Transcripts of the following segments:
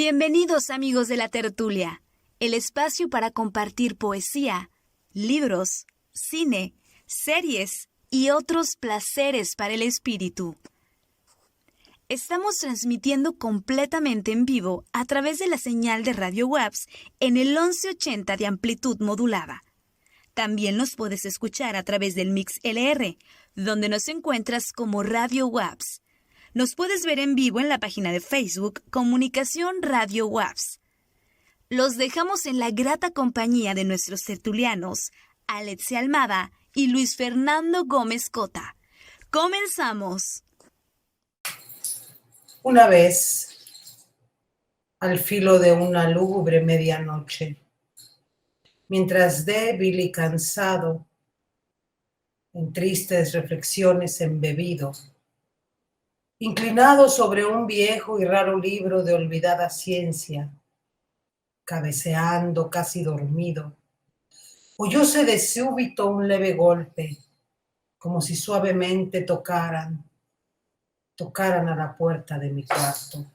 Bienvenidos amigos de la tertulia, el espacio para compartir poesía, libros, cine, series y otros placeres para el espíritu. Estamos transmitiendo completamente en vivo a través de la señal de Radio WAPS en el 1180 de amplitud modulada. También nos puedes escuchar a través del MixLR, donde nos encuentras como Radio WAPS. Nos puedes ver en vivo en la página de Facebook Comunicación Radio WAPS. Los dejamos en la grata compañía de nuestros tertulianos, Alexia Almada y Luis Fernando Gómez Cota. ¡Comenzamos! Una vez, al filo de una lúgubre medianoche, mientras débil y cansado, en tristes reflexiones embebido, inclinado sobre un viejo y raro libro de olvidada ciencia, cabeceando casi dormido, oyóse de súbito un leve golpe, como si suavemente tocaran a la puerta de mi cuarto.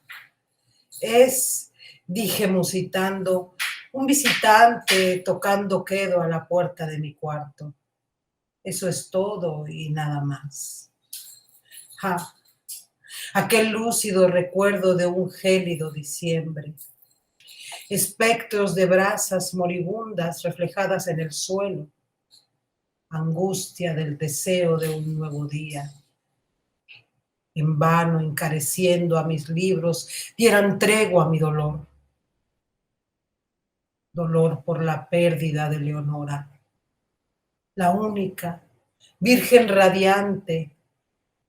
Dije musitando, un visitante tocando quedo a la puerta de mi cuarto. Eso es todo y nada más. Aquel lúcido recuerdo de un gélido diciembre. Espectros de brasas moribundas reflejadas en el suelo. Angustia del deseo de un nuevo día. En vano, encareciendo a mis libros, dieran tregua a mi dolor. Dolor por la pérdida de Leonora. La única, virgen radiante,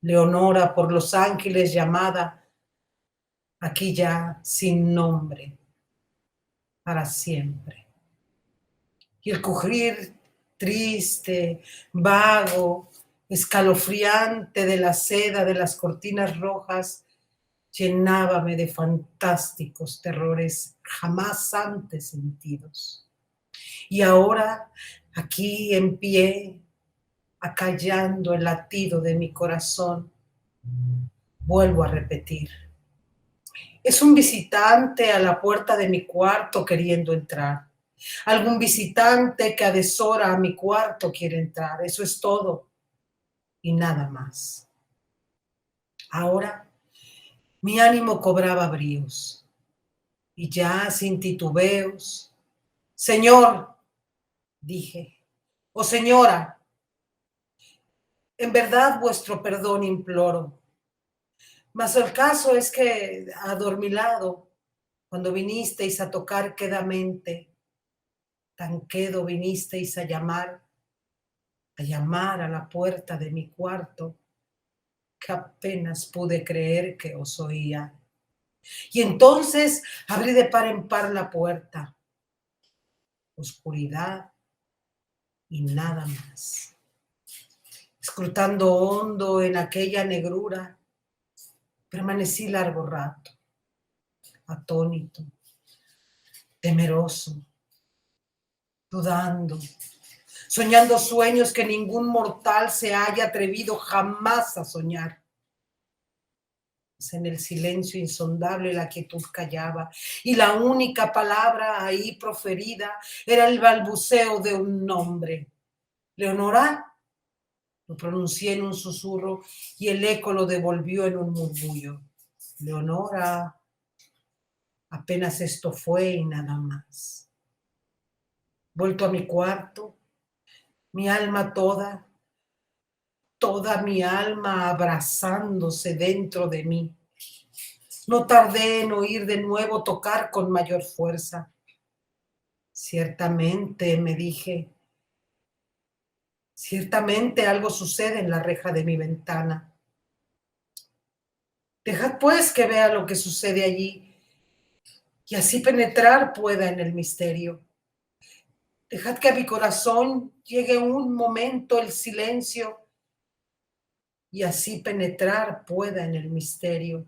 Leonora por los ángeles llamada, aquí ya sin nombre, para siempre. Y el crujir triste, vago, escalofriante de la seda de las cortinas rojas, llenábame de fantásticos terrores jamás antes sentidos. Y ahora, aquí en pie, acallando el latido de mi corazón, vuelvo a repetir. Es un visitante a la puerta de mi cuarto queriendo entrar. Algún visitante que a deshora a mi cuarto quiere entrar. Eso es todo y nada más. Ahora mi ánimo cobraba bríos y ya sin titubeos. Señor, dije, o señora, en verdad vuestro perdón imploro. Mas el caso es que adormilado, cuando vinisteis a tocar quedamente, tan quedo vinisteis a llamar a la puerta de mi cuarto, que apenas pude creer que os oía. Y entonces abrí de par en par la puerta. Oscuridad y nada más. Escrutando hondo en aquella negrura, permanecí largo rato, atónito, temeroso, dudando, soñando sueños que ningún mortal se haya atrevido jamás a soñar. En el silencio insondable la quietud callaba, y la única palabra ahí proferida era el balbuceo de un nombre. Leonora, lo pronuncié en un susurro y el eco lo devolvió en un murmullo. Leonora, apenas esto fue y nada más. Vuelto a mi cuarto, mi alma toda mi alma abrazándose dentro de mí. No tardé en oír de nuevo tocar con mayor fuerza. Ciertamente, me dije, ciertamente algo sucede en la reja de mi ventana. Dejad pues que vea lo que sucede allí y así penetrar pueda en el misterio. Dejad que a mi corazón llegue un momento el silencio y así penetrar pueda en el misterio.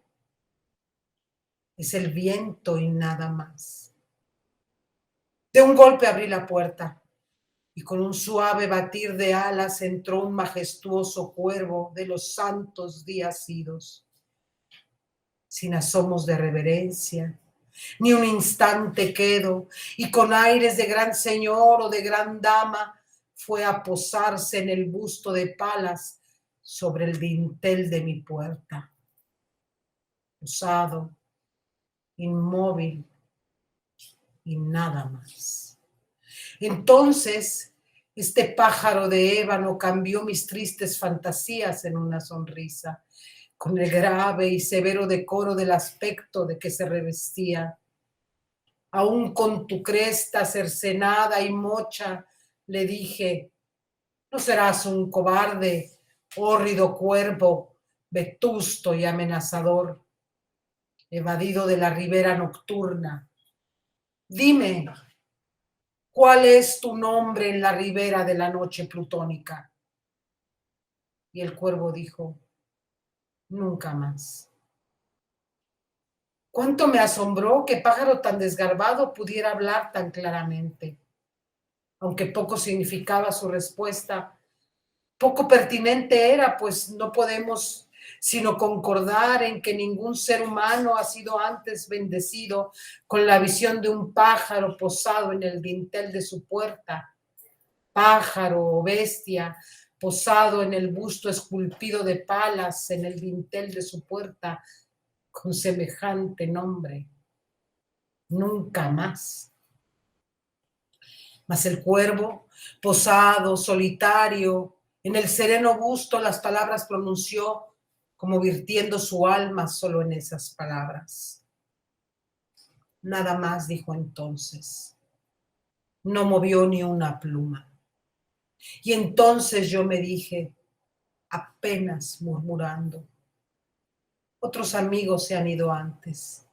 Es el viento y nada más. De un golpe abrí la puerta y con un suave batir de alas entró un majestuoso cuervo de los santos días idos. Sin asomos de reverencia, Ni un instante quedo, y con aires de gran señor o de gran dama fue a posarse en el busto de Palas sobre el dintel de mi puerta. Posado, inmóvil y nada más. Entonces, este pájaro de ébano cambió mis tristes fantasías en una sonrisa, con el grave y severo decoro del aspecto de que se revestía. Aún con tu cresta cercenada y mocha, le dije, no serás un cobarde, hórrido cuervo, vetusto y amenazador, evadido de la ribera nocturna. Dime, ¿cuál es tu nombre en la ribera de la noche plutónica? Y el cuervo dijo, nunca más. Cuánto me asombró que pájaro tan desgarbado pudiera hablar tan claramente. Aunque poco significaba su respuesta, poco pertinente era, pues no podemos sino concordar en que ningún ser humano ha sido antes bendecido con la visión de un pájaro posado en el dintel de su puerta, pájaro o bestia posado en el busto esculpido de Palas en el dintel de su puerta, con semejante nombre. Nunca más. Mas el cuervo, posado, solitario, en el sereno busto las palabras pronunció como virtiendo su alma solo en esas palabras. Nada más dijo entonces. No movió ni una pluma. Y entonces yo me dije, apenas murmurando, otros amigos se han ido antes.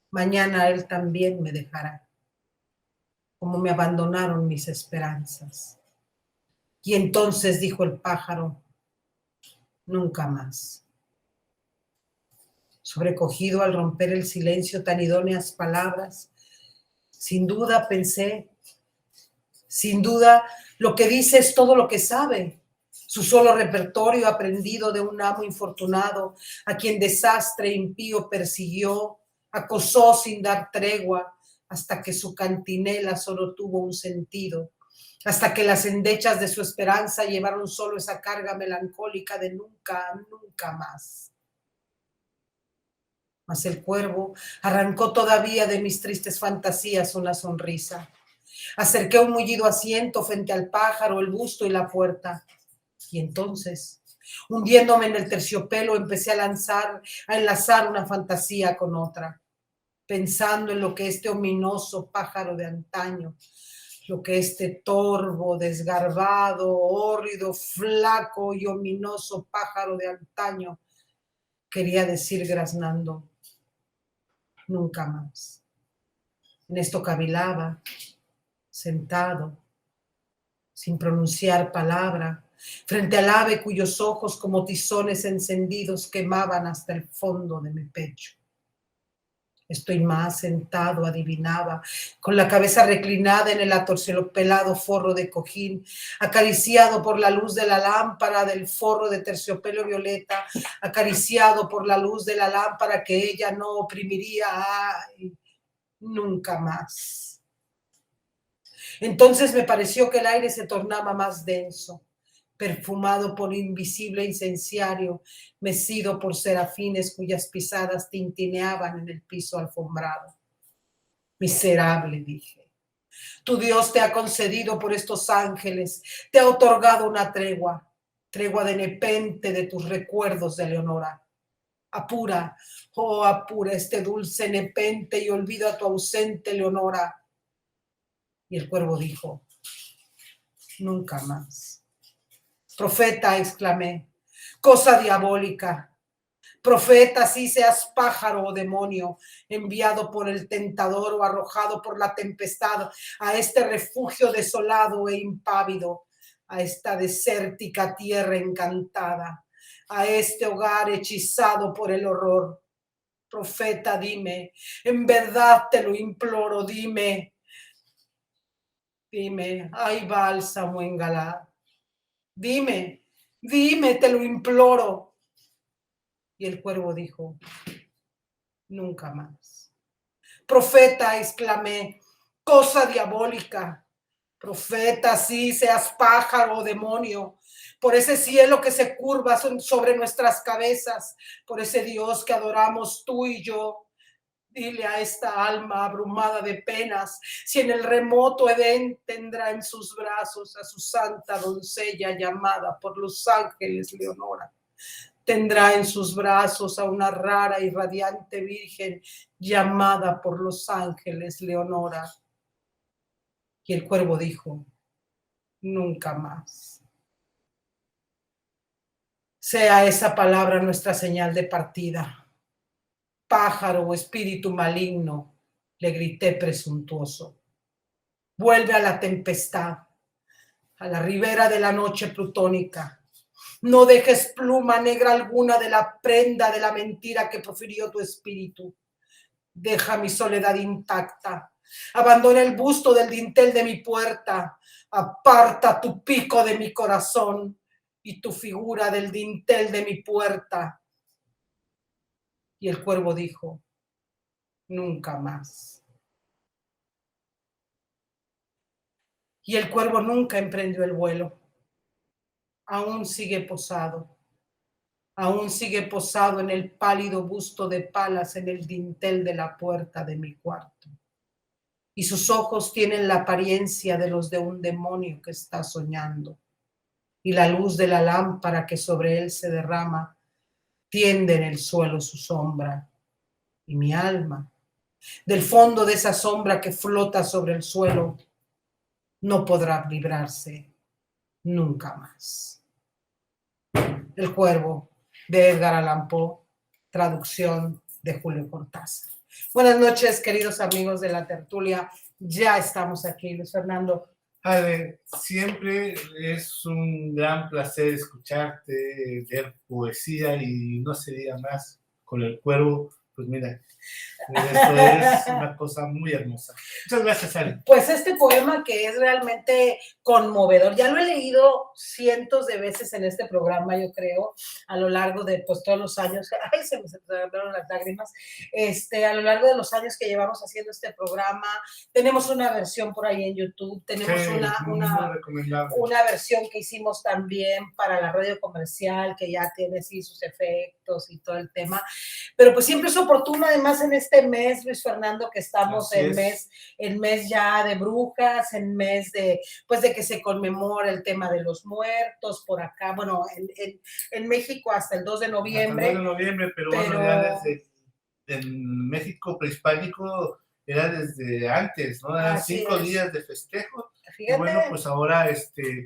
Mañana él también me dejará, como me abandonaron mis esperanzas. Y entonces dijo el pájaro, nunca más. Sobrecogido al romper el silencio tan idóneas palabras, sin duda pensé, sin duda lo que dice es todo lo que sabe, su solo repertorio aprendido de un amo infortunado, a quien desastre impío persiguió, acosó sin dar tregua, hasta que su cantinela solo tuvo un sentido, hasta que las endechas de su esperanza llevaron solo esa carga melancólica de nunca, nunca más. Mas el cuervo arrancó todavía de mis tristes fantasías una sonrisa. Acerqué un mullido asiento frente al pájaro, el busto y la puerta. Y entonces, hundiéndome en el terciopelo, empecé a enlazar una fantasía con otra, pensando en lo que este ominoso pájaro de antaño, lo que este torvo, desgarbado, hórrido, flaco y ominoso pájaro de antaño quería decir graznando. Nunca más. En esto cavilaba, sentado, sin pronunciar palabra, frente al ave cuyos ojos como tizones encendidos quemaban hasta el fondo de mi pecho. Estoy más sentado, adivinaba, con la cabeza reclinada en el aterciopelado forro de cojín, acariciado por la luz de la lámpara del forro de terciopelo violeta, acariciado por la luz de la lámpara que ella no oprimiría, ay, nunca más. Entonces me pareció que el aire se tornaba más denso, perfumado por invisible incenciario, mecido por serafines cuyas pisadas tintineaban en el piso alfombrado. Miserable, dije, tu Dios te ha concedido por estos ángeles, te ha otorgado una tregua, tregua de nepente de tus recuerdos de Leonora. Apura, oh apura este dulce nepente y olvida a tu ausente Leonora. Y el cuervo dijo, nunca más. Profeta, exclamé, cosa diabólica. Profeta, si seas pájaro o demonio, enviado por el tentador o arrojado por la tempestad a este refugio desolado e impávido, a esta desértica tierra encantada, a este hogar hechizado por el horror. Profeta, dime, en verdad te lo imploro, dime, ay bálsamo en Galad, dime, te lo imploro. Y el cuervo dijo, nunca más. Profeta, exclamé, cosa diabólica. Profeta, sí, seas pájaro o demonio, por ese cielo que se curva sobre nuestras cabezas, por ese Dios que adoramos tú y yo. Dile a esta alma abrumada de penas, si en el remoto Edén tendrá en sus brazos a su santa doncella llamada por los ángeles Leonora. Tendrá en sus brazos a una rara y radiante virgen llamada por los ángeles Leonora. Y el cuervo dijo, nunca más. Sea esa palabra nuestra señal de partida. Pájaro o espíritu maligno, le grité presuntuoso. Vuelve a la tempestad, a la ribera de la noche plutónica. No dejes pluma negra alguna de la prenda de la mentira que profirió tu espíritu. Deja mi soledad intacta. Abandona el busto del dintel de mi puerta. Aparta tu pico de mi corazón y tu figura del dintel de mi puerta. Y el cuervo dijo, nunca más. Y el cuervo nunca emprendió el vuelo. Aún sigue posado en el pálido busto de Palas en el dintel de la puerta de mi cuarto. Y sus ojos tienen la apariencia de los de un demonio que está soñando. Y la luz de la lámpara que sobre él se derrama tiende en el suelo su sombra. Y mi alma, del fondo de esa sombra que flota sobre el suelo, no podrá librarse nunca más. El cuervo, de Edgar Allan Poe, traducción de Julio Cortázar. Buenas noches, queridos amigos de la tertulia. Ya estamos aquí, Luis Fernando. Ale, siempre es un gran placer escucharte, leer poesía y no se diga más con el cuervo. Pues mira, esto es una cosa muy hermosa. Muchas gracias, Ale. Pues este poema que es realmente conmovedor, ya lo he leído cientos de veces en este programa, yo creo, a lo largo de pues todos los años, ay, se me saltaron las lágrimas, a lo largo de los años que llevamos haciendo este programa, tenemos una versión por ahí en YouTube, tenemos Sí, una versión que hicimos también para la radio comercial, que ya tiene sí sus efectos y todo el tema, pero pues siempre es oportuno, además en este mes, Luis Fernando, que estamos en mes ya de brujas, en mes de, pues de que se conmemora el tema de los muertos por acá, bueno, en México hasta el 2 de noviembre. Hasta el 2 de noviembre, pero bueno, ya desde en México prehispánico era desde antes, ¿no? Eran 5 días de festejo. Fíjate. Y bueno, pues ahora,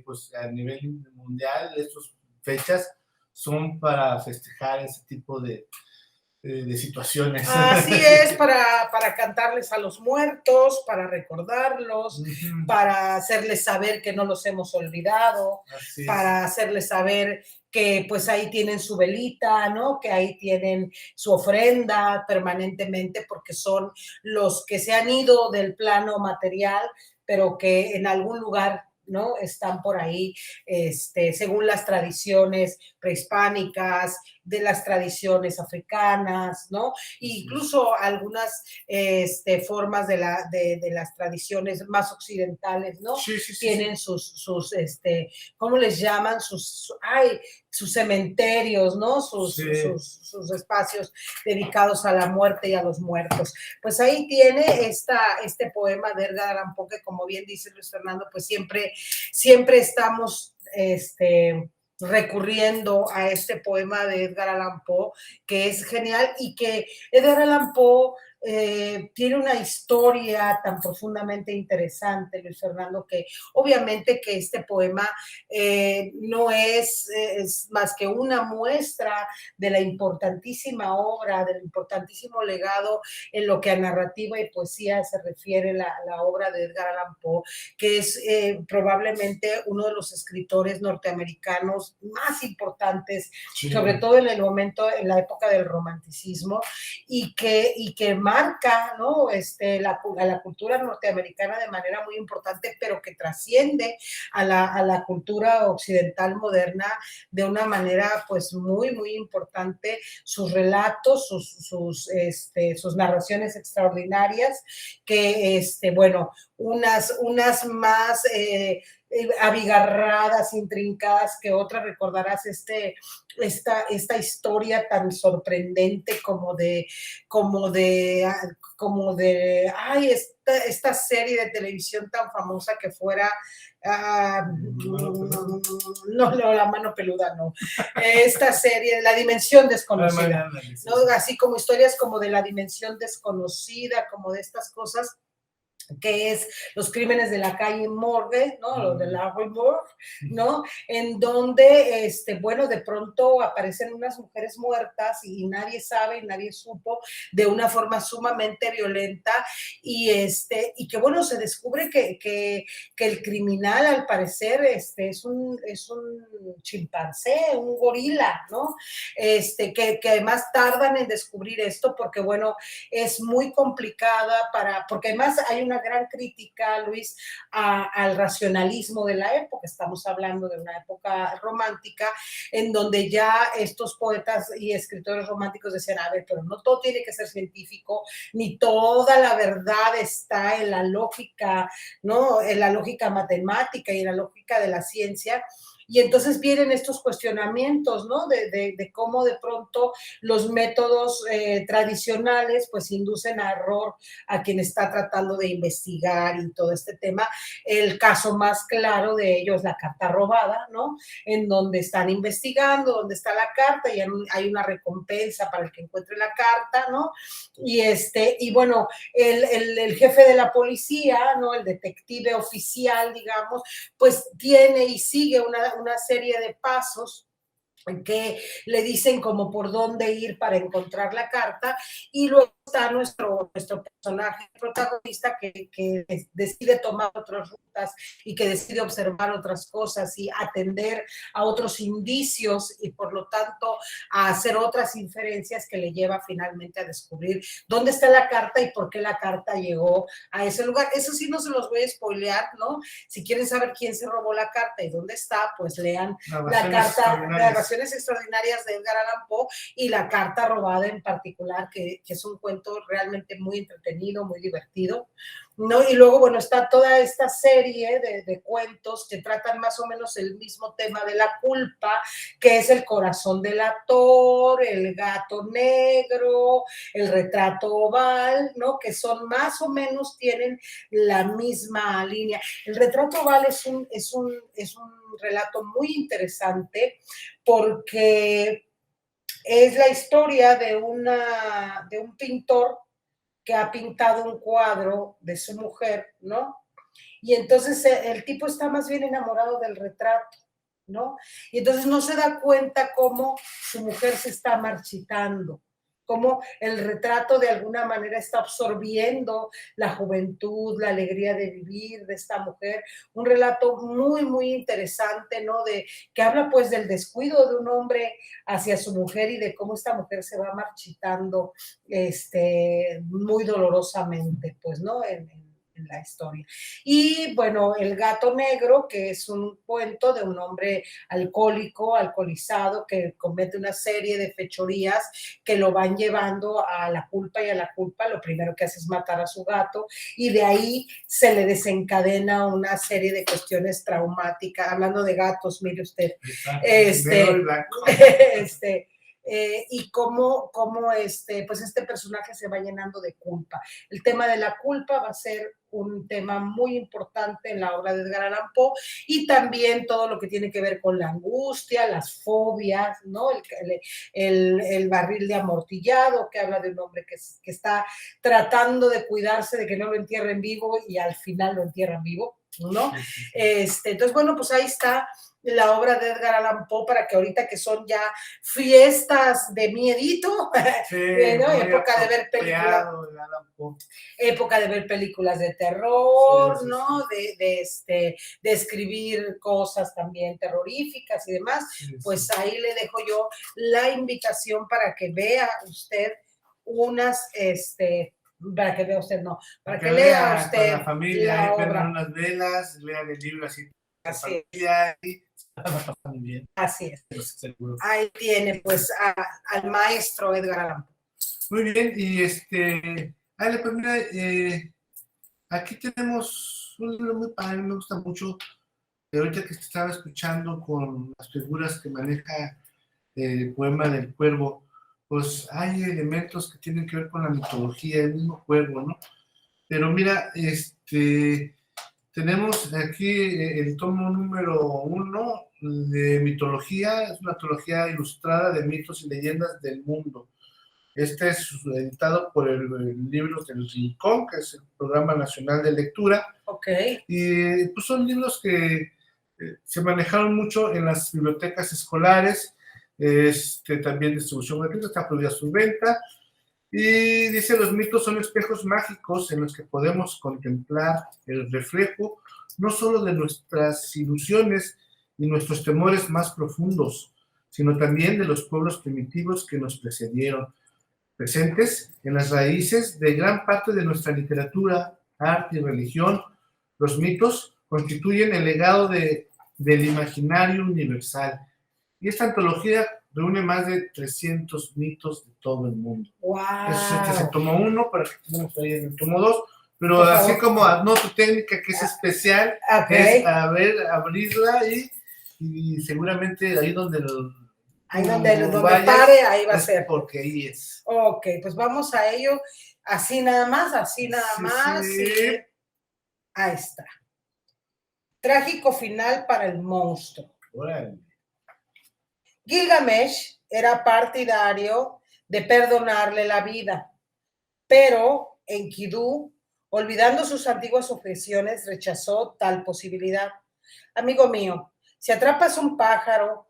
pues a nivel mundial, estas fechas son para festejar ese tipo de situaciones. Así es, para cantarles a los muertos, para recordarlos, para hacerles saber que no los hemos olvidado, para hacerles saber que pues ahí tienen su velita, ¿no? Que ahí tienen su ofrenda permanentemente, porque son los que se han ido del plano material, pero que en algún lugar, ¿no? Están por ahí, según las tradiciones prehispánicas, de las tradiciones africanas, ¿no? Incluso algunas formas de las tradiciones más occidentales, ¿no? Tienen sus ¿cómo les llaman? Sus cementerios, ¿no? Sus espacios dedicados a la muerte y a los muertos. Pues ahí tiene este poema de Edgar Allan Poe, que como bien dice Luis Fernando, pues siempre estamos recurriendo a este poema de Edgar Allan Poe, que es genial, y que Edgar Allan Poe tiene una historia tan profundamente interesante, Luis Fernando, que obviamente que este poema no es más que una muestra de la importantísima obra, del importantísimo legado en lo que a narrativa y poesía se refiere la obra de Edgar Allan Poe, que es probablemente uno de los escritores norteamericanos más importantes, sobre todo en el momento, en la época del romanticismo, y que marca, ¿no? A la cultura norteamericana de manera muy importante, pero que trasciende a la cultura occidental moderna de una manera pues muy, muy importante. Sus relatos, sus narraciones extraordinarias, que bueno, unas más abigarradas, intrincadas que otras. Recordarás esta historia tan sorprendente como de ay, esta serie de televisión tan famosa que fuera no, la mano peluda, no. Esta serie, La Dimensión Desconocida, ¿no? Así como historias como de La Dimensión Desconocida, como de estas cosas, que es Los Crímenes de la Calle Morgue, ¿no? Los de la Rue Morgue, ¿no? En donde, bueno, de pronto aparecen unas mujeres muertas y nadie sabe, y nadie supo, de una forma sumamente violenta, y que, bueno, se descubre que el criminal, al parecer, es un chimpancé, un gorila, ¿no? Que además tardan en descubrir esto porque, bueno, es muy complicada porque además hay una gran crítica, Luis, al racionalismo de la época. Estamos hablando de una época romántica en donde ya estos poetas y escritores románticos decían, a ver, pero no todo tiene que ser científico, ni toda la verdad está en la lógica, ¿no? En la lógica matemática y en la lógica de la ciencia. Y entonces vienen estos cuestionamientos, ¿no? De cómo de pronto los métodos tradicionales pues inducen a error a quien está tratando de investigar y todo este tema. El caso más claro de ello es La Carta Robada, ¿no? En donde están investigando, donde está la carta y hay una recompensa para el que encuentre la carta, ¿no? Y bueno, el jefe de la policía, ¿no? El detective oficial, digamos, pues tiene y sigue una serie de pasos que le dicen como por dónde ir para encontrar la carta, y luego está nuestro personaje protagonista que decide tomar otras rutas y que decide observar otras cosas y atender a otros indicios y por lo tanto a hacer otras inferencias que le lleva finalmente a descubrir dónde está la carta y por qué la carta llegó a ese lugar. Eso sí no se los voy a spoilear, ¿no? Si quieren saber quién se robó la carta y dónde está, pues lean la carta, Narraciones Extraordinarias de Edgar Allan Poe, y La Carta Robada en particular, que es un cuento realmente muy entretenido, muy divertido, ¿no? Y luego, bueno, está toda esta serie de cuentos que tratan más o menos el mismo tema de la culpa, que es El Corazón Delator, El Gato Negro, El Retrato Oval, ¿no? Que son más o menos, tienen la misma línea. El Retrato Oval es un relato muy interesante porque es la historia de un pintor que ha pintado un cuadro de su mujer, ¿no? Y entonces el tipo está más bien enamorado del retrato, ¿no? Y entonces no se da cuenta cómo su mujer se está marchitando, cómo el retrato de alguna manera está absorbiendo la juventud, la alegría de vivir de esta mujer. Un relato muy, muy interesante, ¿no? Que habla pues del descuido de un hombre hacia su mujer y de cómo esta mujer se va marchitando muy dolorosamente, pues, ¿no? En la historia. Y bueno, El Gato Negro, que es un cuento de un hombre alcohólico, alcoholizado, que comete una serie de fechorías que lo van llevando a la culpa y a la culpa. Lo primero que hace es matar a su gato y de ahí se le desencadena una serie de cuestiones traumáticas. Hablando de gatos, mire usted, y cómo pues este personaje se va llenando de culpa. El tema de la culpa va a ser un tema muy importante en la obra de Edgar Allan Poe, y también todo lo que tiene que ver con la angustia, las fobias, ¿no? El barril de amortillado, que habla de un hombre que está tratando de cuidarse de que no lo entierren vivo y al final lo entierran vivo, ¿no? Entonces, bueno, pues ahí está la obra de Edgar Allan Poe, para que ahorita que son ya fiestas de miedito, sí, ¿no? Época de ver películas, época de ver películas de terror, sí, sí, ¿no? Sí. De escribir cosas también terroríficas y demás, sí, pues sí. Ahí le dejo yo la invitación para que vea usted unas Para que vea usted, no. Para que lea lea usted con la familia, la prendan obra. unas velas, lean el libro así. Así familia, y muy bien. Así es. Seguro. Ahí tiene, pues, al maestro Edgar Allan Poe. Muy bien, y Ale, pues mira, aquí tenemos un libro muy padre, me gusta mucho. Ahorita que estaba escuchando con las figuras que maneja el poema del cuervo, pues hay elementos que tienen que ver con la mitología, el mismo cuervo, ¿no? Pero mira, tenemos aquí el tomo número 1 de mitología, es una antología ilustrada de mitos y leyendas del mundo. Este es editado por el Libros del Rincón, que es el Programa Nacional de Lectura. Ok. Y pues son libros que se manejaron mucho en las bibliotecas escolares, también distribución gratuita, está prohibida su venta. Y dice, los mitos son espejos mágicos en los que podemos contemplar el reflejo no solo de nuestras ilusiones y nuestros temores más profundos, sino también de los pueblos primitivos que nos precedieron, presentes en las raíces de gran parte de nuestra literatura, arte y religión. Los mitos constituyen el legado del imaginario universal. Y esta antología reúne más de 300 mitos de todo el mundo. ¡Wow! Eso es el tomo 1, para que tenemos ahí en el tomo 2. Pero así como tu técnica que es especial, es abrirla y seguramente ahí donde vayas, pare, ahí va a ser. Porque ahí es. Ok, pues vamos a ello. Así nada más. Sí. Y ahí está. Trágico final para el monstruo. Bueno. Gilgamesh era partidario de perdonarle la vida, pero Enkidu, olvidando sus antiguas objeciones, rechazó tal posibilidad. Amigo mío, si atrapas un pájaro,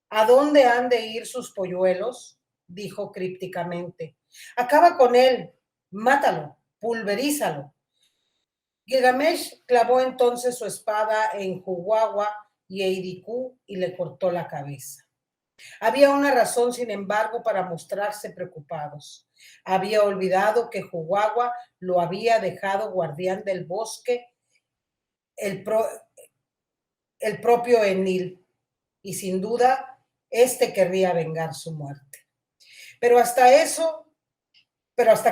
¿a dónde han de ir sus polluelos? Dijo crípticamente. Acaba con él, mátalo, pulverízalo. Gilgamesh clavó entonces su espada en Huwawa y Eidiku y le cortó la cabeza. Había una razón, sin embargo, para mostrarse preocupados. Había olvidado que Huwawa lo había dejado guardián del bosque, el propio Enlil, y sin duda, querría vengar su muerte. Pero hasta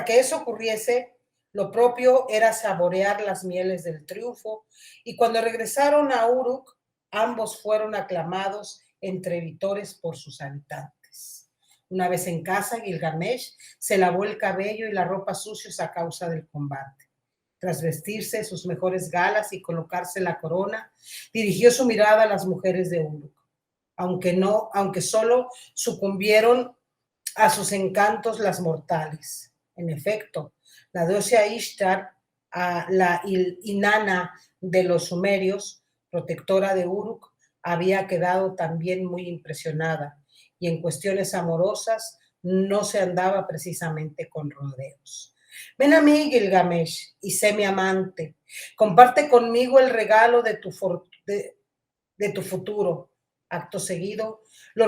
que eso ocurriese, lo propio era saborear las mieles del triunfo, y cuando regresaron a Uruk, ambos fueron aclamados entre vítores por sus habitantes. Una vez en casa, Gilgamesh se lavó el cabello y la ropa sucios a causa del combate. Tras vestirse sus mejores galas y colocarse la corona, dirigió su mirada a las mujeres de Uruk. Aunque solo sucumbieron a sus encantos las mortales. En efecto, la diosa Ishtar, la Inanna de los sumerios, protectora de Uruk, había quedado también muy impresionada, y en cuestiones amorosas no se andaba precisamente con rodeos. Ven a mí, Gilgamesh, y sé mi amante. Comparte conmigo el regalo de tu futuro. Acto seguido, le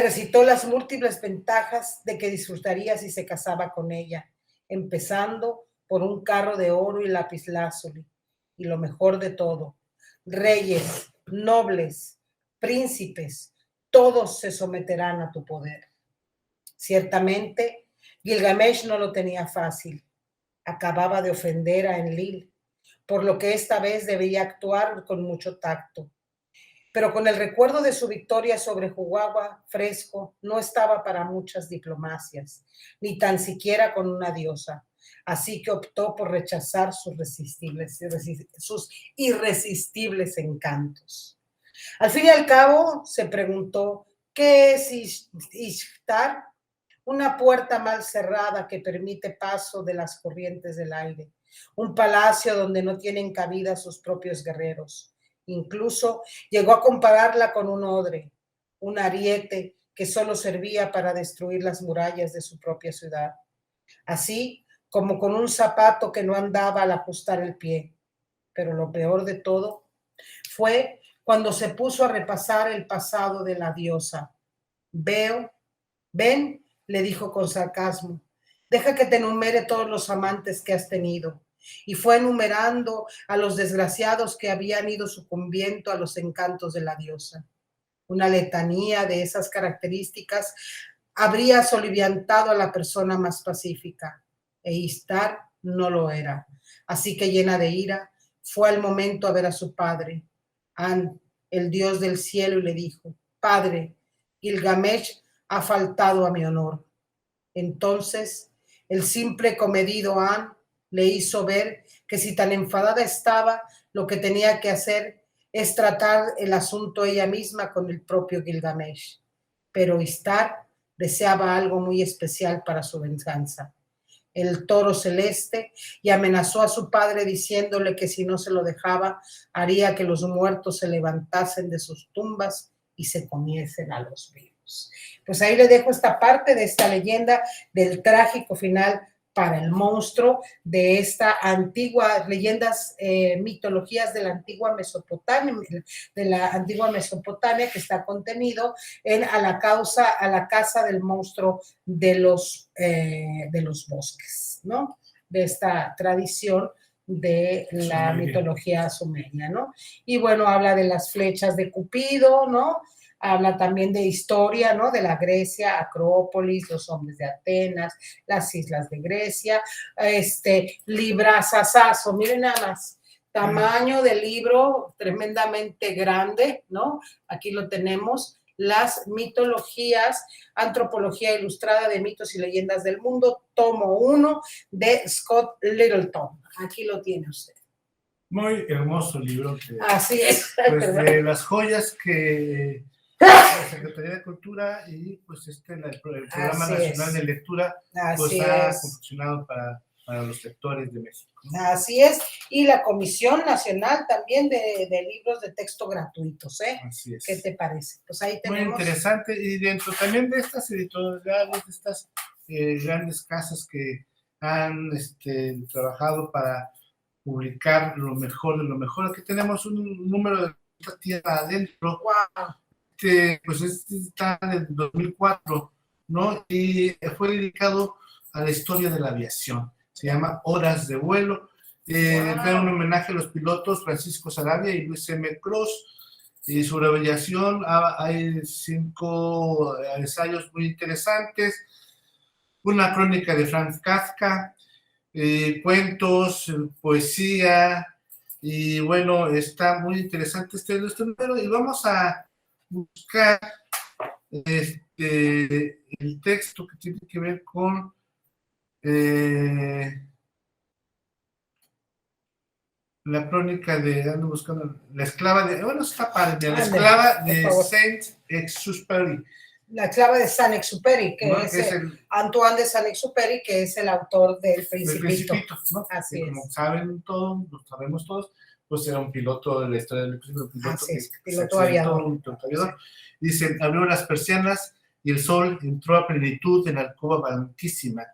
recitó las múltiples ventajas de que disfrutaría si se casaba con ella, empezando por un carro de oro y lapislázuli. Y lo mejor de todo, reyes, nobles, príncipes, todos se someterán a tu poder. Ciertamente, Gilgamesh no lo tenía fácil. Acababa de ofender a Enlil, por lo que esta vez debía actuar con mucho tacto. Pero con el recuerdo de su victoria sobre Huwawa fresco, no estaba para muchas diplomacias, ni tan siquiera con una diosa. Así que optó por rechazar sus irresistibles encantos. Al fin y al cabo, se preguntó, ¿qué es Ishtar? Una puerta mal cerrada que permite paso de las corrientes del aire. Un palacio donde no tienen cabida sus propios guerreros. Incluso llegó a compararla con un odre, un ariete que solo servía para destruir las murallas de su propia ciudad. Así como con un zapato que no andaba al ajustar el pie. Pero lo peor de todo fue cuando se puso a repasar el pasado de la diosa. Ven, le dijo con sarcasmo, Deja que te enumere todos los amantes que has tenido. Y fue enumerando a los desgraciados que habían ido sucumbiendo a los encantos de la diosa. Una letanía de esas características habría soliviantado a la persona más pacífica, e Ishtar no lo era. Así que, llena de ira, fue al momento a ver a su padre, An, el dios del cielo, y le dijo: Padre, Gilgamesh ha faltado a mi honor. Entonces, el simple comedido An le hizo ver que si tan enfadada estaba, lo que tenía que hacer es tratar el asunto ella misma con el propio Gilgamesh. Pero Ishtar deseaba algo muy especial para su venganza: el toro celeste, y amenazó a su padre diciéndole que si no se lo dejaba, haría que los muertos se levantasen de sus tumbas y se comiesen a los vivos. Pues ahí le dejo esta parte de esta leyenda del trágico final para el monstruo de esta antigua, leyendas, mitologías de la antigua Mesopotamia, que está contenido en a la casa del monstruo de los bosques, ¿no? De esta tradición de la mitología sumeria, ¿no? Y bueno, habla de las flechas de Cupido, ¿no? Habla también de historia, ¿no? De la Grecia, Acrópolis, los hombres de Atenas, las islas de Grecia, librazazazo, miren nada más, tamaño del libro tremendamente grande, ¿no? Aquí lo tenemos, las mitologías, antropología ilustrada de mitos y leyendas del mundo, tomo 1 de Scott Littleton. Aquí lo tiene usted. Muy hermoso libro. Así es. Pues de las joyas que la Secretaría de Cultura y pues el Programa Nacional de Lectura pues ha confeccionado para los lectores de México. Así es, y la Comisión Nacional también de libros de texto gratuitos, ¿eh? Así es. ¿Qué te parece? Pues ahí tenemos. Muy interesante, y dentro también de estas editoriales, de estas grandes casas que han trabajado para publicar lo mejor de lo mejor. Aquí tenemos un número de esta tierra adentro. Wow. Pues está en 2004, ¿no? Y fue dedicado a la historia de la aviación. Se llama Horas de Vuelo. Fue un homenaje a los pilotos Francisco Sarabia y Luis M. Cross. Y sobre aviación hay 5 ensayos muy interesantes. Una crónica de Franz Kafka, cuentos, poesía, y bueno, está muy interesante este número, y vamos a buscar el texto que tiene que ver con la crónica de, ando buscando, la esclava de, bueno, está padre, la esclava de Saint-Exupéry. La esclava de Saint-Exupéry, que es Antoine de Saint-Exupéry, que es el autor del Principito. ¿No? Así es. Como saben todos, lo sabemos todos, pues era un piloto de la historia del Principito. Así es, piloto aviador. Dice, abrió las persianas y el sol entró a plenitud en la alcoba blanquísima.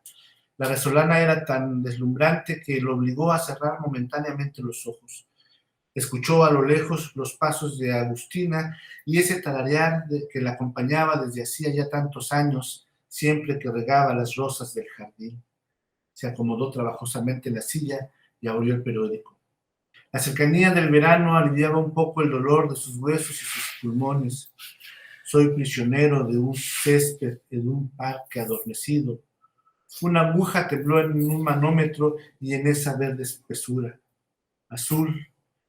La resolana era tan deslumbrante que lo obligó a cerrar momentáneamente los ojos. Escuchó a lo lejos los pasos de Agustina y ese tararear que la acompañaba desde hacía ya tantos años, siempre que regaba las rosas del jardín. Se acomodó trabajosamente en la silla y abrió el periódico. La cercanía del verano aliviaba un poco el dolor de sus huesos y sus pulmones. Soy prisionero de un césped en un parque adormecido. Una aguja tembló en un manómetro y en esa verde espesura. Azul,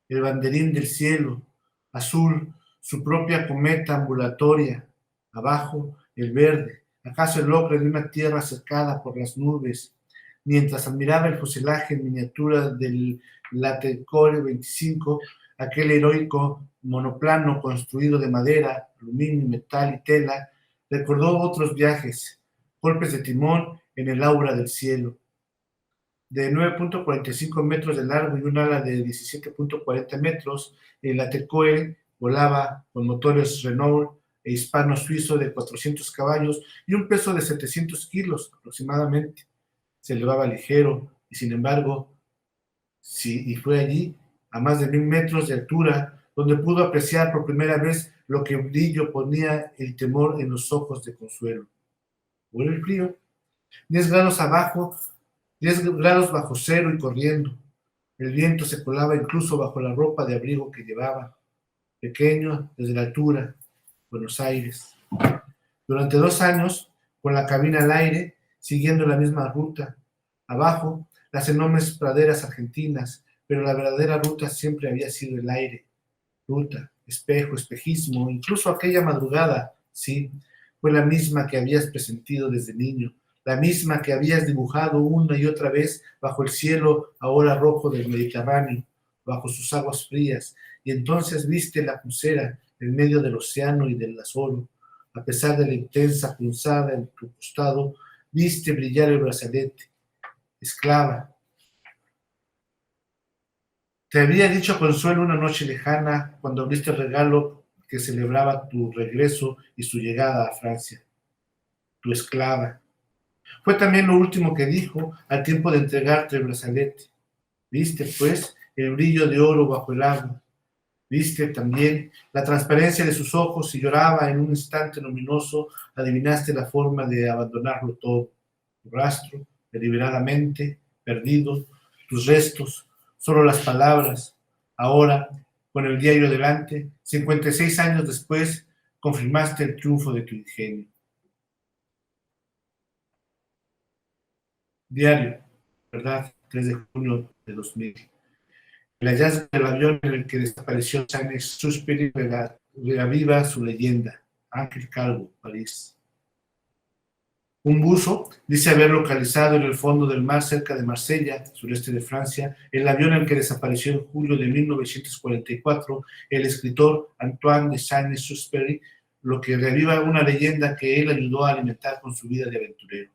el banderín del cielo. Azul, su propia cometa ambulatoria. Abajo, el verde, acaso el ocre de una tierra cercada por las nubes. Mientras admiraba el fuselaje en miniatura del Latecoere 25, aquel heroico monoplano construido de madera, aluminio, metal y tela, recordó otros viajes, golpes de timón en el aura del cielo. De 9.45 metros de largo y un ala de 17.40 metros, el Latecoere volaba con motores Renault e hispano-suizo de 400 caballos y un peso de 700 kilos aproximadamente. Se elevaba ligero y, sin embargo, y fue allí, a más de 1000 metros de altura, donde pudo apreciar por primera vez lo que brillo ponía el temor en los ojos de Consuelo. Por el frío, 10 grados abajo, 10 grados bajo cero y corriendo. El viento se colaba incluso bajo la ropa de abrigo que llevaba. Pequeño, desde la altura, Buenos Aires. Durante 2 años, con la cabina al aire, siguiendo la misma ruta. Abajo, las enormes praderas argentinas, pero la verdadera ruta siempre había sido el aire. Ruta, espejo, espejismo, incluso aquella madrugada, sí, fue la misma que habías presentido desde niño, la misma que habías dibujado una y otra vez bajo el cielo ahora rojo del Mediterráneo, bajo sus aguas frías, y entonces viste la pulsera en medio del océano y del Azul. A pesar de la intensa punzada en tu costado, viste brillar el brazalete. Esclava. Te había dicho Consuelo una noche lejana cuando abriste el regalo que celebraba tu regreso y su llegada a Francia. Tu esclava. Fue también lo último que dijo al tiempo de entregarte el brazalete. Viste, pues, el brillo de oro bajo el agua. Viste también la transparencia de sus ojos y lloraba en un instante luminoso, adivinaste la forma de abandonarlo todo. Tu rastro, deliberadamente, perdido, tus restos, solo las palabras. Ahora, con el diario delante, 56 años después, confirmaste el triunfo de tu ingenio. Diario, ¿verdad? 3 de junio de 2000. El hallazgo del avión en el que desapareció Saint-Exupéry reaviva su leyenda. Ángel Calvo, París. Un buzo dice haber localizado en el fondo del mar cerca de Marsella, sureste de Francia, el avión en el que desapareció en julio de 1944 el escritor Antoine de Saint-Exupéry, lo que reaviva una leyenda que él ayudó a alimentar con su vida de aventurero.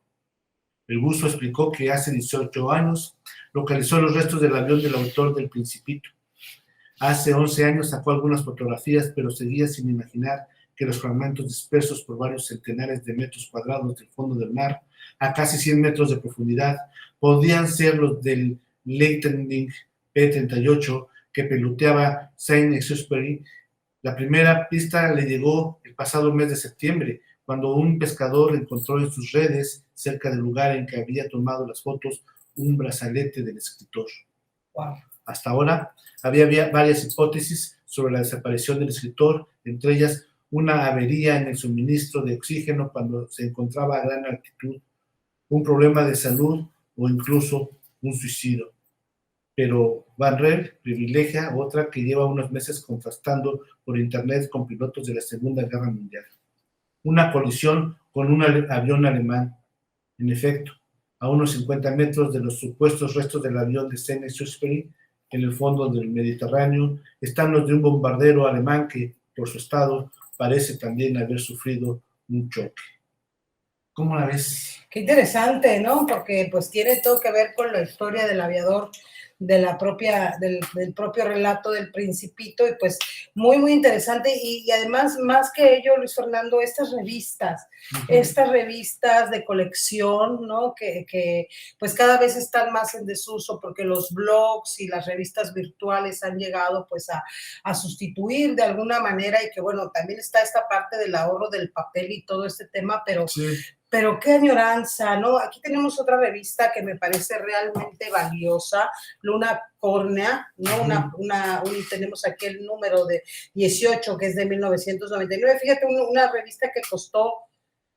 El buzo explicó que hace 18 años localizó los restos del avión del autor del Principito. Hace 11 años sacó algunas fotografías, pero seguía sin imaginar que los fragmentos dispersos por varios centenares de metros cuadrados del fondo del mar, a casi 100 metros de profundidad, podían ser los del Lightning P-38 que piloteaba Saint-Exupéry. La primera pista le llegó el pasado mes de septiembre, cuando un pescador encontró en sus redes, cerca del lugar en que había tomado las fotos, un brazalete del escritor. Wow. Hasta ahora había varias hipótesis sobre la desaparición del escritor, entre ellas una avería en el suministro de oxígeno cuando se encontraba a gran altitud, un problema de salud o incluso un suicidio. Pero Van Rel privilegia otra que lleva unos meses contrastando por internet con pilotos de la Segunda Guerra Mundial. Una colisión con un avión alemán. En efecto, a unos 50 metros de los supuestos restos del avión de Saint-Exupéry, en el fondo del Mediterráneo, están los de un bombardero alemán que, por su estado, parece también haber sufrido un choque. ¿Cómo la ves? Qué interesante, ¿no? Porque pues tiene todo que ver con la historia del aviador, del propio relato del Principito, y pues muy, muy interesante. Y además, más que ello, Luis Fernando, estas revistas de colección, ¿no? Que pues cada vez están más en desuso porque los blogs y las revistas virtuales han llegado pues a sustituir de alguna manera, y que bueno, también está esta parte del ahorro del papel y todo este tema, pero... Sí. Pero qué añoranza, ¿no? Aquí tenemos otra revista que me parece realmente valiosa, Luna Córnea, ¿no? Tenemos aquí el número de 18, que es de 1999. Fíjate, una revista que costó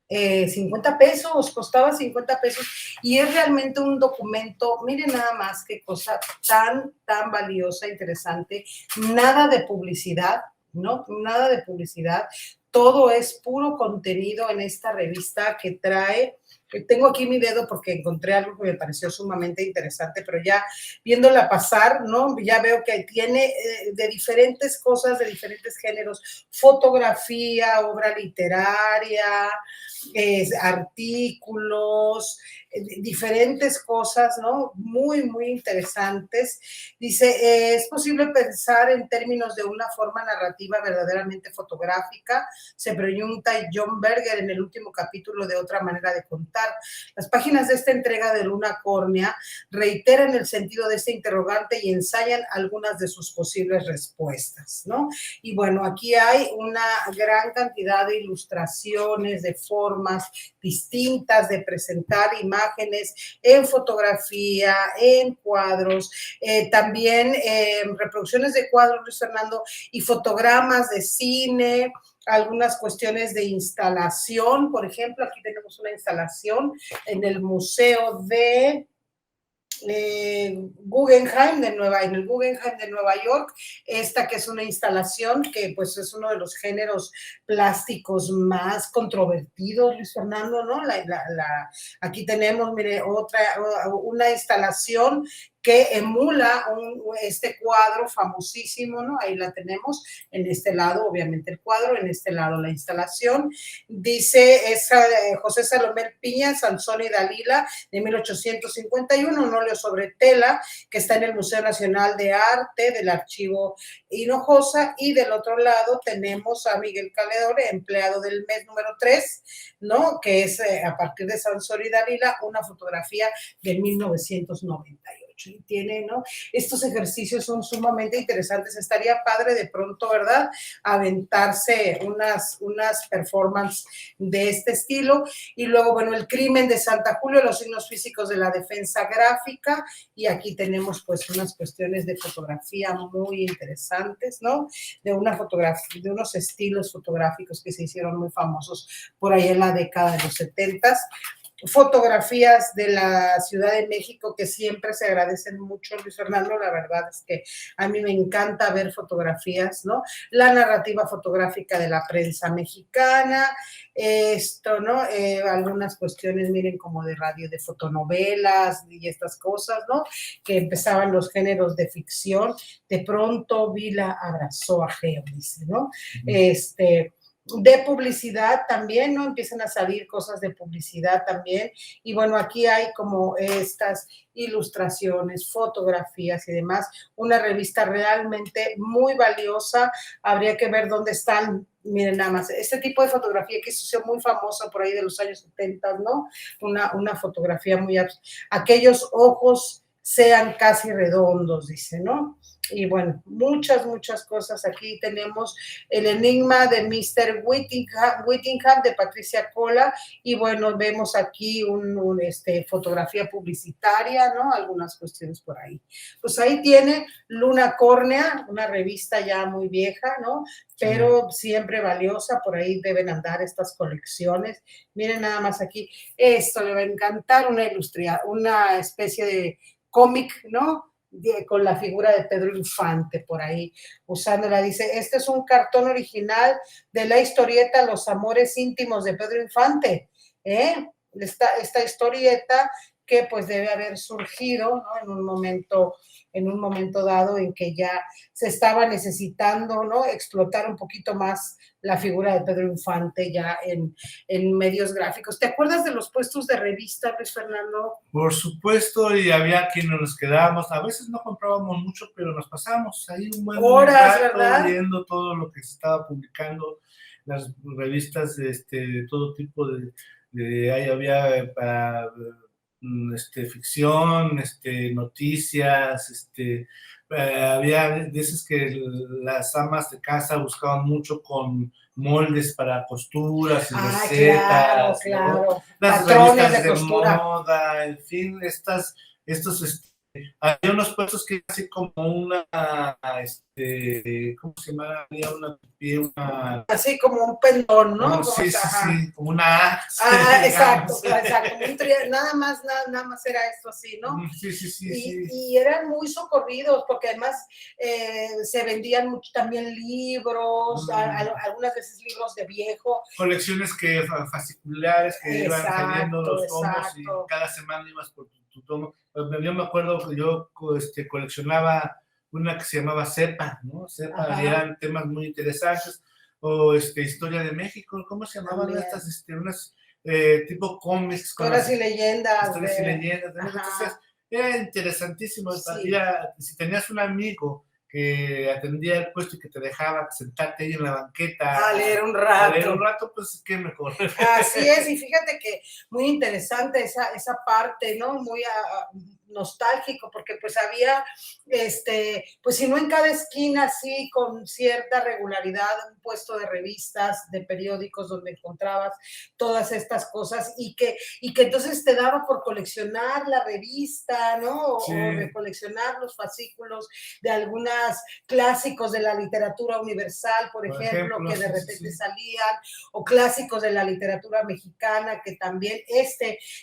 50 pesos, costaba 50 pesos, y es realmente un documento, miren nada más qué cosa tan valiosa, interesante, nada de publicidad, ¿no? Nada de publicidad. Todo es puro contenido en esta revista que trae. Tengo aquí mi dedo porque encontré algo que me pareció sumamente interesante, pero ya viéndola pasar, ¿no? Ya veo que tiene de diferentes cosas, de diferentes géneros, fotografía, obra literaria, artículos, diferentes cosas, ¿no? Muy, muy interesantes. Dice, es posible pensar en términos de una forma narrativa verdaderamente fotográfica, se pregunta John Berger en el último capítulo de Otra manera de contar. comentar. Las páginas de esta entrega de Luna Córnea reiteran el sentido de este interrogante y ensayan algunas de sus posibles respuestas, ¿no? Y bueno, aquí hay una gran cantidad de ilustraciones, de formas distintas de presentar imágenes en fotografía, en cuadros, también reproducciones de cuadros, Luis Fernando, y fotogramas de cine, algunas cuestiones de instalación. Por ejemplo, aquí tenemos una instalación en el Museo de Guggenheim en el Guggenheim de Nueva York, esta que es una instalación que pues es uno de los géneros plásticos más controvertidos, Luis Fernando, ¿no? Aquí tenemos, mire, una instalación que emula este cuadro famosísimo, ¿no? Ahí la tenemos, en este lado, obviamente el cuadro, en este lado la instalación. Dice, es José Salomé Piña, Sansón y Dalila, de 1851, un óleo sobre tela, que está en el Museo Nacional de Arte del Archivo Hinojosa, y del otro lado tenemos a Miguel Caledore, empleado del mes número 3, ¿no? Que es a partir de Sansón y Dalila, una fotografía de 1998. Y tiene, ¿no? Estos ejercicios son sumamente interesantes. Estaría padre de pronto, ¿verdad?, aventarse unas performances de este estilo. Y luego, bueno, el crimen de Santa Julia, los signos físicos de la defensa gráfica. Y aquí tenemos, pues, unas cuestiones de fotografía muy interesantes, ¿no? De una fotografía, de unos estilos fotográficos que se hicieron muy famosos por ahí en la década de los 70s. Fotografías de la Ciudad de México que siempre se agradecen mucho, Luis Fernando. La verdad es que a mí me encanta ver fotografías, ¿no? La narrativa fotográfica de la prensa mexicana, esto, ¿no? Algunas cuestiones, miren, como de radio, de fotonovelas y estas cosas, ¿no? Que empezaban los géneros de ficción. De pronto Vila abrazó a Geo, dice, ¿no? De publicidad también, ¿no? Empiezan a salir cosas de publicidad también. Y bueno, aquí hay como estas ilustraciones, fotografías y demás. Una revista realmente muy valiosa. Habría que ver dónde están. Miren nada más, este tipo de fotografía que se hizo muy famosa por ahí de los años 70, ¿no? Una fotografía muy... Aquellos ojos sean casi redondos, dice, ¿no? Y bueno, muchas cosas. Aquí tenemos el enigma de Mr. Whittingham de Patricia Cola, y bueno, vemos aquí fotografía publicitaria, ¿no? Algunas cuestiones por ahí. Pues ahí tiene Luna Córnea, una revista ya muy vieja, ¿no? Pero siempre valiosa. Por ahí deben andar estas colecciones. Miren nada más aquí, esto le va a encantar, una especie de cómic, ¿no? Con la figura de Pedro Infante por ahí usándola. Dice, este es un cartón original de la historieta Los amores íntimos de Pedro Infante, esta historieta que pues debe haber surgido, ¿no? en un momento dado en que ya se estaba necesitando, ¿no? explotar un poquito más la figura de Pedro Infante ya en medios gráficos. ¿Te acuerdas de los puestos de revista, Luis Fernando? Por supuesto, y había quienes nos quedábamos, a veces no comprábamos mucho, pero nos pasábamos ahí un buen horas, rato, ¿verdad? Leyendo todo lo que se estaba publicando, las revistas de todo tipo ahí había para ficción, noticias, había veces que las amas de casa buscaban mucho con moldes para costuras y recetas, claro. ¿no? Las Patrones revistas de costura. moda, en fin, había unos puestos que así como una, ¿cómo se llama? Había así como un pendón, ¿no? Sí, como una exacto. Nada más era esto así, ¿no? Sí. Y eran muy socorridos, porque además se vendían mucho también libros, algunas veces libros de viejo. Colecciones fasciculares que iban saliendo los tomos, y cada semana ibas por tu tomo. Yo me acuerdo que yo coleccionaba una que se llamaba Cepa, ¿no? Cepa, y eran temas muy interesantes. O Historia de México, ¿cómo se llamaban estas? Unas tipo cómics. Historias y leyendas. Entonces, era interesantísimo. Sí. Si tenías un amigo que atendía el puesto y que te dejaba sentarte ahí en la banqueta a leer un rato, pues qué mejor. Así es, y fíjate que muy interesante esa parte, ¿no? Muy nostálgico, porque pues había, pues si no en cada esquina, sí, con cierta regularidad, un puesto de revistas, de periódicos donde encontrabas todas estas cosas y que entonces te daba por coleccionar la revista, ¿no? Sí. O recoleccionar los fascículos de algunos clásicos de la literatura universal, por ejemplo, que de repente salían, o clásicos de la literatura mexicana, que también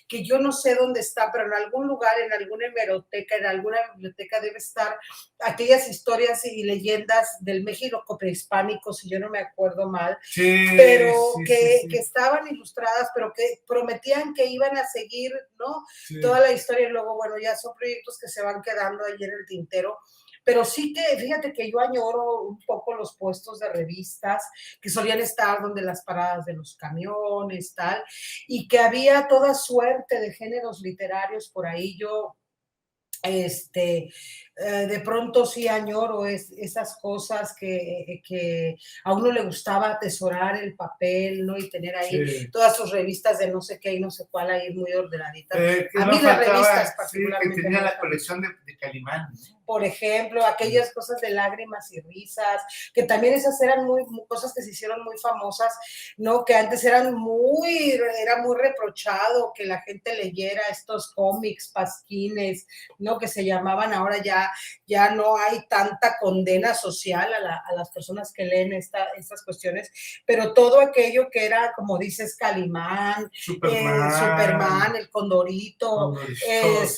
que yo no sé dónde está, pero en algún lugar, en alguna hemeroteca, en alguna biblioteca debe estar aquellas historias y leyendas del México prehispánico, si yo no me acuerdo mal, pero que estaban ilustradas, pero que prometían que iban a seguir, ¿no? Toda la historia, y luego, bueno, ya son proyectos que se van quedando ahí en el tintero. Pero sí que, fíjate que yo añoro un poco los puestos de revistas que solían estar donde las paradas de los camiones, tal, y que había toda suerte de géneros literarios por ahí. Yo de pronto sí añoro esas cosas que a uno le gustaba atesorar el papel, ¿no? Y tener ahí todas sus revistas de no sé qué y no sé cuál ahí muy ordenaditas. A mí las revistas particularmente. Que tenía la colección de Calimán, ¿no? Por ejemplo, aquellas cosas de Lágrimas y Risas, que también esas eran muy cosas que se hicieron muy famosas, ¿no? Que antes era muy reprochado que la gente leyera estos cómics, pasquines, ¿no? Que se llamaban, ahora ya no hay tanta condena social a las personas que leen estas cuestiones, pero todo aquello que era, como dices, Calimán, Superman, el Condorito,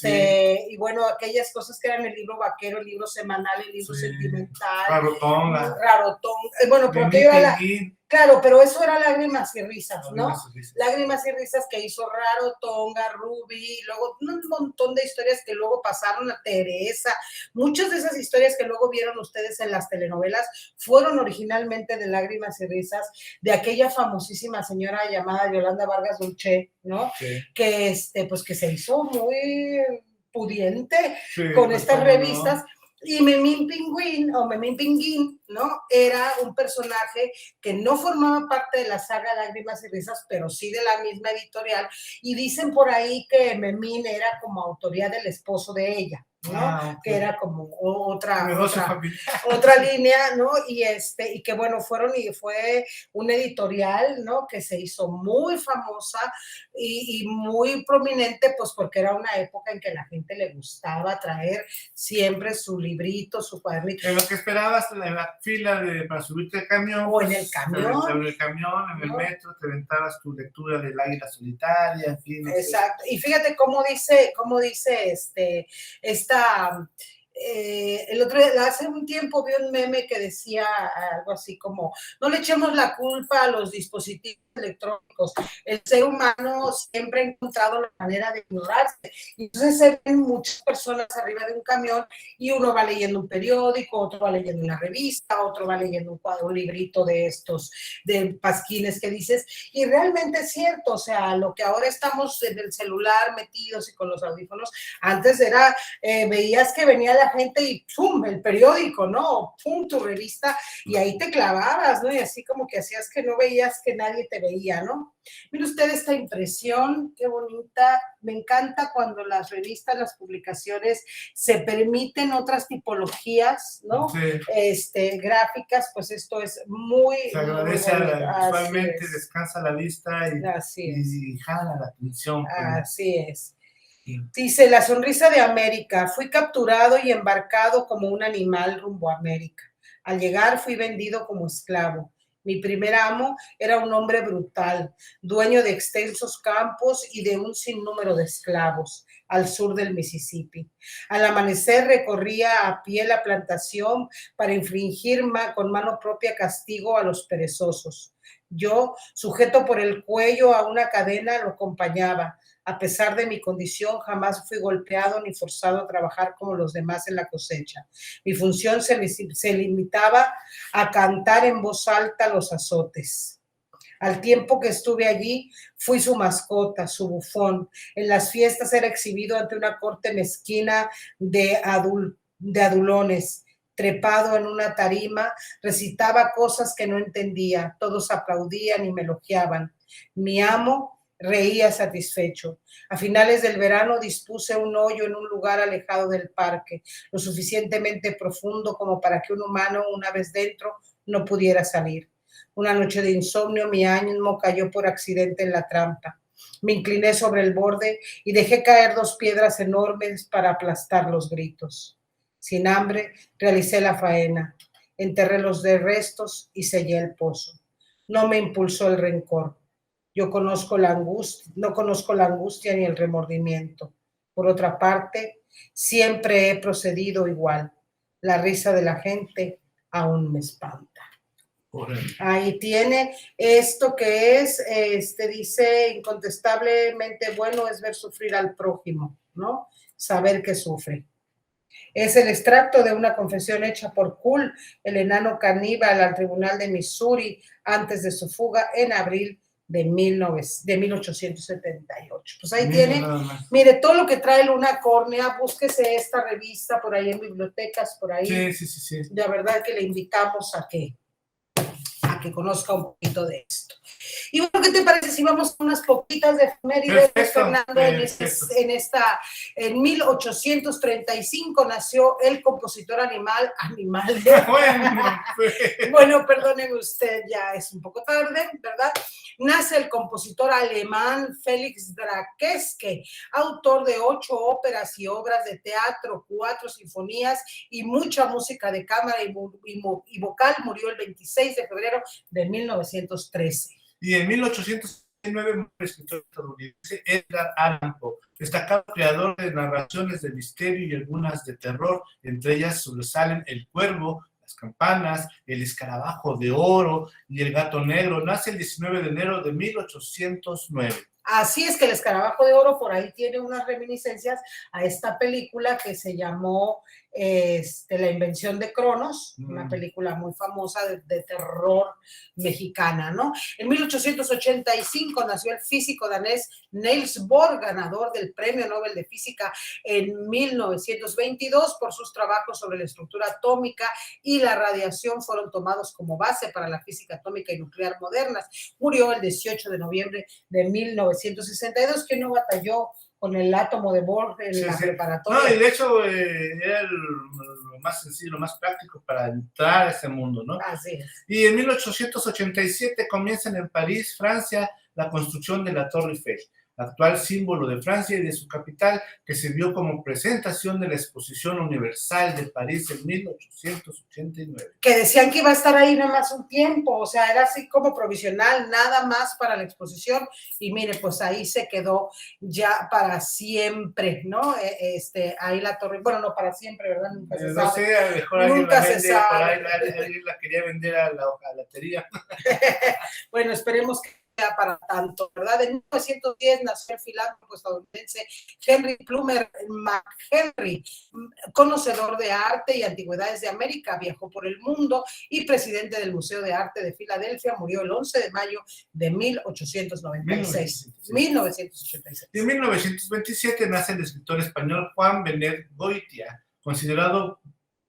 y bueno, aquellas cosas que eran el libro vaquero, el libro semanal, el libro sentimental. Rarotón. Bueno, porque iba claro, pero eso era Lágrimas y Risas, ¿no? Lágrimas y Risas que hizo Rarotonga, Ruby, luego un montón de historias que luego pasaron a Teresa. Muchas de esas historias que luego vieron ustedes en las telenovelas fueron originalmente de Lágrimas y Risas, de aquella famosísima señora llamada Yolanda Vargas Dulce, ¿no? Sí. Que pues que se hizo muy pudiente con estas revistas. No. Y Memín Pinguín, ¿no? Era un personaje que no formaba parte de la saga Lágrimas y Risas, pero sí de la misma editorial. Y dicen por ahí que Memín era como autoría del esposo de ella, ¿no? Okay. Que era como otra línea, ¿no? Y que bueno, fue una editorial, ¿no? Que se hizo muy famosa y muy prominente, pues porque era una época en que la gente le gustaba traer siempre su librito, su cuadernito. En lo que esperabas en la fila para subirte al camión. O en el camión. En el camión, en el metro, te aventabas tu lectura del Águila Solitaria, en fin. Exacto. Y fíjate cómo dice el otro día, hace un tiempo vi un meme que decía algo así como: no le echemos la culpa a los dispositivos electrónicos, el ser humano siempre ha encontrado la manera de ignorarse. Y entonces se ven muchas personas arriba de un camión y uno va leyendo un periódico, otro va leyendo una revista, otro va leyendo un librito de estos, de pasquines que dices, y realmente es cierto, o sea, lo que ahora estamos en el celular metidos y con los audífonos, antes era, veías que venía la gente y ¡pum! El periódico, ¿no? ¡Pum! Tu revista, y ahí te clavabas, ¿no? Y así como que hacías que no veías que nadie te veía, ¿no? Mire usted esta impresión, qué bonita. Me encanta cuando las revistas, las publicaciones se permiten otras tipologías, ¿no? Sí. Gráficas, pues esto es muy... Se agradece, visualmente descansa la vista y jala la atención. Así es. Dice, la sonrisa de América. Fui capturado y embarcado como un animal rumbo a América. Al llegar fui vendido como esclavo. Mi primer amo era un hombre brutal, dueño de extensos campos y de un sinnúmero de esclavos al sur del Mississippi. Al amanecer recorría a pie la plantación para infligir con mano propia castigo a los perezosos. Yo, sujeto por el cuello a una cadena, lo acompañaba. A pesar de mi condición, jamás fui golpeado ni forzado a trabajar como los demás en la cosecha. Mi función se limitaba a cantar en voz alta los azotes. Al tiempo que estuve allí, fui su mascota, su bufón. En las fiestas era exhibido ante una corte mezquina de adulones. trepado en una tarima, recitaba cosas que no entendía. Todos aplaudían y me elogiaban. Mi amo reía satisfecho. A finales del verano dispuse un hoyo en un lugar alejado del parque, lo suficientemente profundo como para que un humano, una vez dentro, no pudiera salir. Una noche de insomnio, mi ánimo cayó por accidente en la trampa. Me incliné sobre el borde y dejé caer 2 piedras enormes para aplastar los gritos. Sin hambre, realicé la faena. Enterré los restos y sellé el pozo. No me impulsó el rencor. Yo no conozco la angustia ni el remordimiento. Por otra parte, siempre he procedido igual. La risa de la gente aún me espanta. Ahí tiene esto que es, dice, incontestablemente bueno es ver sufrir al prójimo, ¿no? Saber que sufre. Es el extracto de una confesión hecha por Kull, el enano caníbal, al tribunal de Missouri antes de su fuga en abril de 1878. Pues ahí tiene, mire, todo lo que trae Luna Córnea, búsquese esta revista por ahí en bibliotecas, por ahí. Sí. De verdad que le invitamos a que conozca un poquito de esto. Y bueno, ¿qué te parece si vamos con unas poquitas de efemérides, Fernando? En 1835 nació el compositor bueno, perdónenme usted, ya es un poco tarde, ¿verdad? Nace el compositor alemán Félix Drakeske, autor de 8 óperas y obras de teatro, 4 sinfonías y mucha música de cámara y vocal. Murió el 26 de febrero de 1913. Y en 1869 muere el escritor estadounidense Edgar Allan Poe, destacado creador de narraciones de misterio y algunas de terror. Entre ellas sobresalen El Cuervo, Las Campanas, El Escarabajo de Oro y El Gato Negro. Nace el 19 de enero de 1809. Así es que El Escarabajo de Oro por ahí tiene unas reminiscencias a esta película que se llamó La Invención de Cronos, una película muy famosa de terror mexicana, ¿no? En 1885 nació el físico danés Niels Bohr, ganador del Premio Nobel de Física en 1922 por sus trabajos sobre la estructura atómica y la radiación fueron tomados como base para la física atómica y nuclear modernas. Murió el 18 de noviembre de 1962, que no batalló con el átomo de Bohr en la preparatoria. No, y de hecho era lo más sencillo, lo más práctico para entrar a ese mundo, ¿no? Así es. Y en 1887 comienza en París, Francia, la construcción de la Torre Eiffel, actual símbolo de Francia y de su capital, que sirvió como presentación de la Exposición Universal de París en 1889. Que decían que iba a estar ahí nada más un tiempo, o sea, era así como provisional, nada más para la exposición, y mire, pues ahí se quedó ya para siempre, ¿no? Ahí la torre, bueno, no para siempre, ¿verdad? Nunca se sabe. No sé, a lo mejor nunca alguien se sabe. Por ahí alguien la quería vender a la hojalatería. Bueno, esperemos que para tanto, ¿verdad? En 1910 nació el filántropo estadounidense Henry Plummer McHenry, conocedor de arte y antigüedades de América, viajó por el mundo y presidente del Museo de Arte de Filadelfia. Murió el 11 de mayo de 1896. 1986. Y en 1927 nace el escritor español Juan Benet Goitia, considerado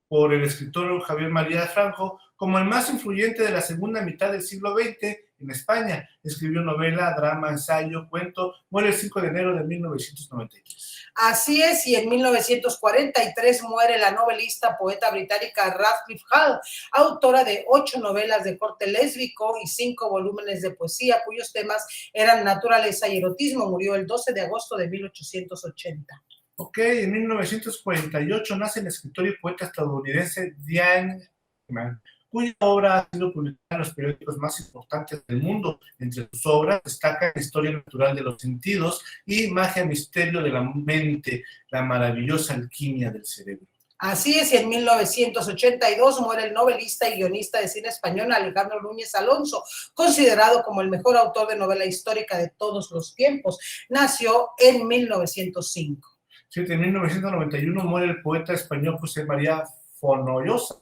por el escritor Javier María Franco como el más influyente de la segunda mitad del siglo XX en España. Escribió novela, drama, ensayo, cuento. Muere el 5 de enero de 1993. Así es, y en 1943 muere la novelista, poeta británica Radcliffe Hall, autora de 8 novelas de corte lésbico y 5 volúmenes de poesía, cuyos temas eran naturaleza y erotismo. Murió el 12 de agosto de 1880. Ok, en 1948 nace el escritor y poeta estadounidense Diane Gaiman, cuya obra ha sido publicada en los periódicos más importantes del mundo. Entre sus obras destaca Historia Natural de los Sentidos y Magia Misterio de la Mente, la maravillosa alquimia del cerebro. Así es, y en 1982 muere el novelista y guionista de cine español Alejandro Núñez Alonso, considerado como el mejor autor de novela histórica de todos los tiempos. Nació en 1905. Sí, en 1991 muere el poeta español José María Fonollosa,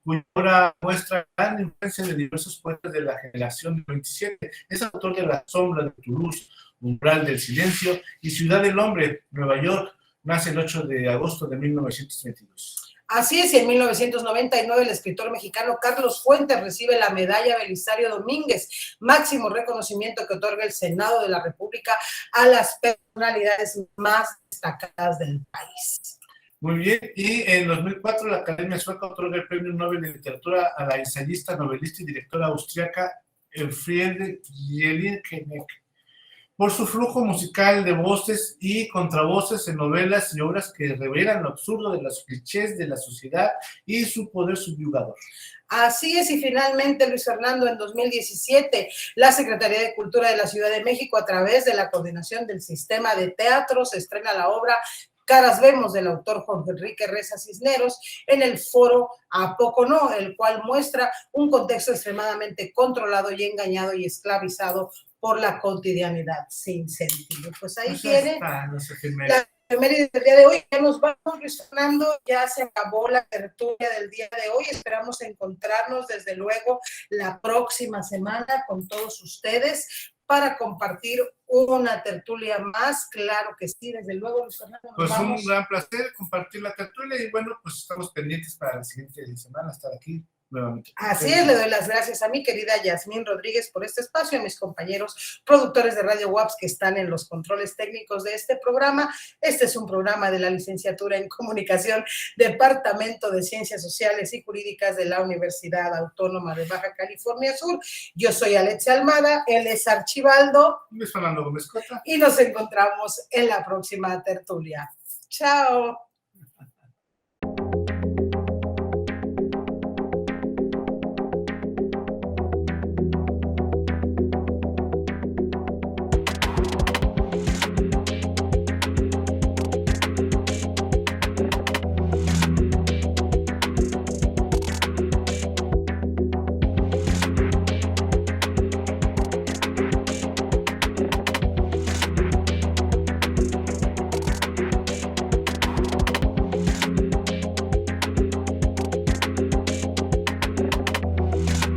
cuya obra muestra gran influencia de diversos poetas de la generación del 27. Es autor de La Sombra de Toulouse, Umbral del Silencio y Ciudad del Hombre, Nueva York. Nace el 8 de agosto de 1922. Así es, y en 1999 el escritor mexicano Carlos Fuentes recibe la medalla Belisario Domínguez, máximo reconocimiento que otorga el Senado de la República a las personalidades más destacadas del país. Muy bien, y en 2004 la Academia Sueca otorga el Premio Nobel de Literatura a la ensayista, novelista y directora austriaca Elfriede Jelinek por su flujo musical de voces y contravoces en novelas y obras que revelan lo absurdo de los clichés de la sociedad y su poder subyugador. Así es, y finalmente, Luis Fernando, en 2017, la Secretaría de Cultura de la Ciudad de México, a través de la coordinación del Sistema de Teatros, estrena la obra Caras Vemos, del autor Jorge Enrique Reza Cisneros, en el foro A Poco No, el cual muestra un contexto extremadamente controlado y engañado y esclavizado por la cotidianidad sin sentido. Pues ahí tiene la efeméride del día de hoy. Ya nos vamos, Luis Fernando, ya se acabó la tertulia del día de hoy. Esperamos encontrarnos desde luego la próxima semana con todos ustedes para compartir una tertulia más. Claro que sí, desde luego, Luis Fernando. Pues un gran placer compartir la tertulia y bueno, pues estamos pendientes para la siguiente semana estar aquí nuevamente. Así es, le doy las gracias a mi querida Yasmín Rodríguez por este espacio, a mis compañeros productores de Radio WAPS que están en los controles técnicos de este programa. Este es un programa de la Licenciatura en Comunicación, Departamento de Ciencias Sociales y Jurídicas de la Universidad Autónoma de Baja California Sur. Yo soy Alexia Almada, él es Archibaldo. Luis Fernando Gómez Cota. Y nos encontramos en la próxima tertulia. Chao.